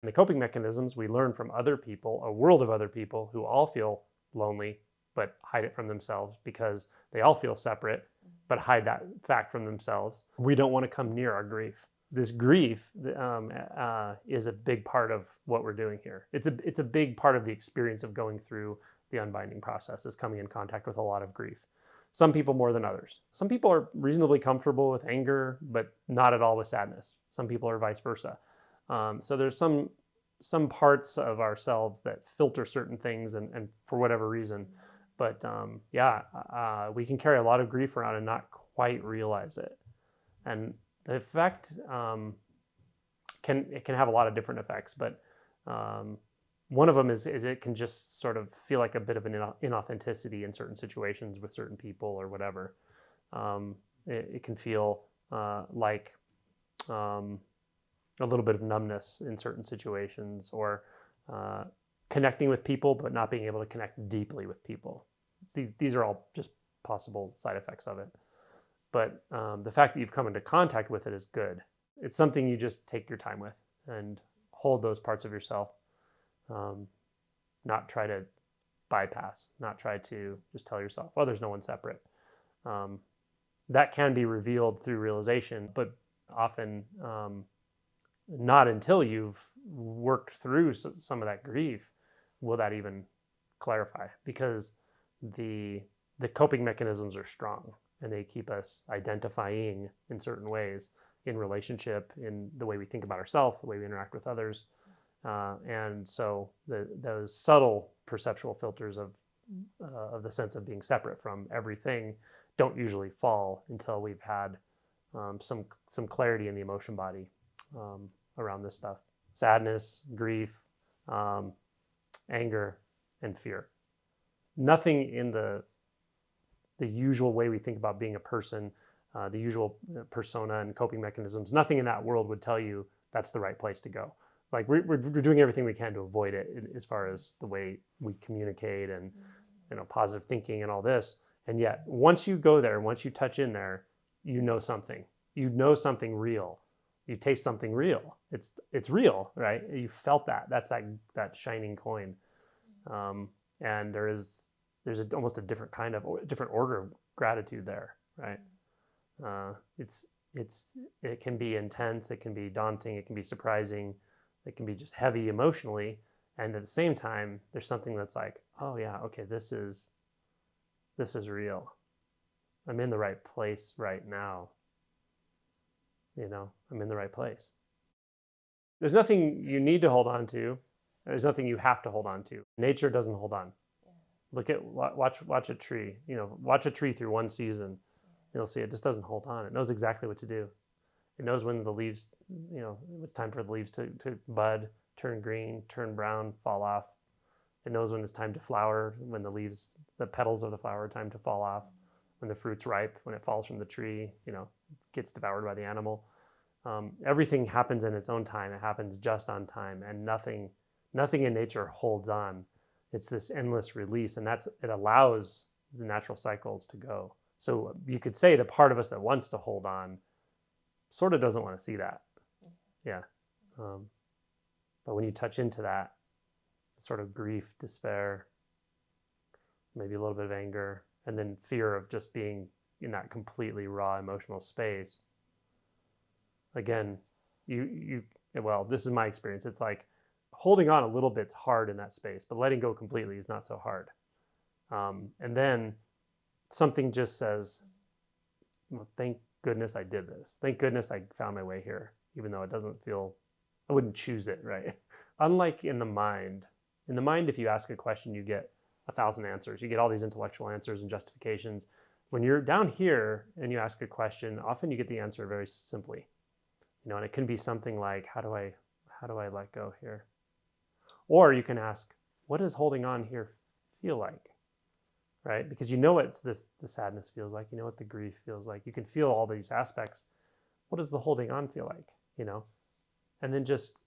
And the coping mechanisms we learn from other people, a world of other people who all feel lonely but hide it from themselves because they all feel separate but hide that fact from themselves. We don't want to come near our grief. This grief is a big part of what we're doing here. It's a big part of the experience of going through the unbinding process, is coming in contact with a lot of grief. Some people more than others. Some people are reasonably comfortable with anger, but not at all with sadness. Some people are vice versa. So there's some parts of ourselves that filter certain things, and for whatever reason. But we can carry a lot of grief around and not quite realize it. And the effect can have a lot of different effects, but one of them is it can just sort of feel like a bit of an inauthenticity in certain situations with certain people or whatever. It can feel like a little bit of numbness in certain situations, or connecting with people but not being able to connect deeply with people. These are all just possible side effects of it. But the fact that you've come into contact with it is good. It's something you just take your time with and hold those parts of yourself. Not try to bypass, not try to just tell yourself, oh, there's no one separate. That can be revealed through realization, but often not until you've worked through some of that grief will that even clarify, because the coping mechanisms are strong and they keep us identifying in certain ways in relationship, in the way we think about ourselves, the way we interact with others. And so those subtle perceptual filters of the sense of being separate from everything don't usually fall until we've had some clarity in the emotion body around this stuff. Sadness, grief, anger, and fear. Nothing in the usual way we think about being a person, the usual persona and coping mechanisms, nothing in that world would tell you that's the right place to go. Like we're doing everything we can to avoid it as far as the way we communicate and positive thinking and all this. And yet once you go there, once you touch in there, you know something real. You taste something real. It's real, right? You felt that. That's that shining coin. And there's almost a different order of gratitude there, right? It can be intense, it can be daunting, it can be surprising, it can be just heavy emotionally, and at the same time, there's something that's like, oh yeah, okay, this is real. I'm in the right place right now. I'm in the right place. There's nothing you need to hold on to. There's nothing you have to hold on to. Nature doesn't hold on. Watch a tree. Watch a tree through one season. You'll see it just doesn't hold on. It knows exactly what to do. It knows when the leaves, it's time for the leaves to bud, turn green, turn brown, fall off. It knows when it's time to flower, when the petals of the flower are time to fall off, when the fruit's ripe, when it falls from the tree, gets devoured by the animal. Everything happens in its own time. It happens just on time, and nothing in nature holds on. It's this endless release, and it allows the natural cycles to go. So you could say the part of us that wants to hold on sort of doesn't want to see that. Yeah. But when you touch into that sort of grief, despair, maybe a little bit of anger, and then fear of just being in that completely raw emotional space, again, this is my experience. It's like holding on a little bit's hard in that space, but letting go completely is not so hard. And then something just says, well, thank goodness I did this. Thank goodness I found my way here, even though it doesn't feel, I wouldn't choose it, right? Unlike in the mind, if you ask a question, you get 1,000 answers. You get all these intellectual answers and justifications. When you're down here and you ask a question, often you get the answer very simply. And it can be something like, how do I let go here? Or you can ask, what does holding on here feel like? Right? Because what the sadness feels like, what the grief feels like. You can feel all these aspects. What does the holding on feel like? And then just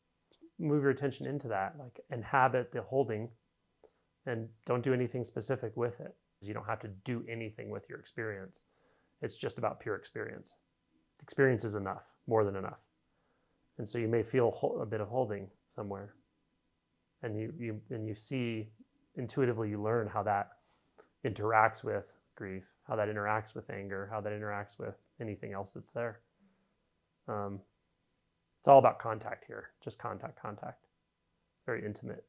move your attention into that, like inhabit the holding, and don't do anything specific with it. You don't have to do anything with your experience. It's just about pure experience. Experience is enough, more than enough. And so you may feel a bit of holding somewhere. And you see, intuitively you learn how that interacts with grief, how that interacts with anger, how that interacts with anything else that's there. It's all about contact here, just contact. Very intimate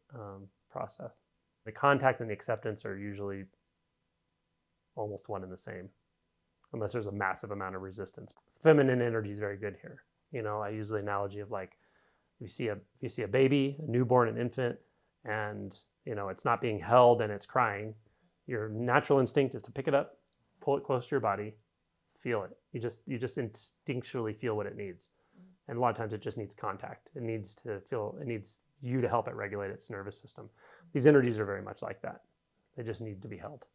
process. The contact and the acceptance are usually almost one and the same, unless there's a massive amount of resistance. Feminine energy is very good here. You know, I use the analogy of like, if you see a baby, a newborn, an infant, and you know it's not being held and it's crying, your natural instinct is to pick it up, pull it close to your body, feel it. You just instinctually feel what it needs. And a lot of times it just needs contact. It needs you to help it regulate its nervous system. These energies are very much like that. They just need to be held.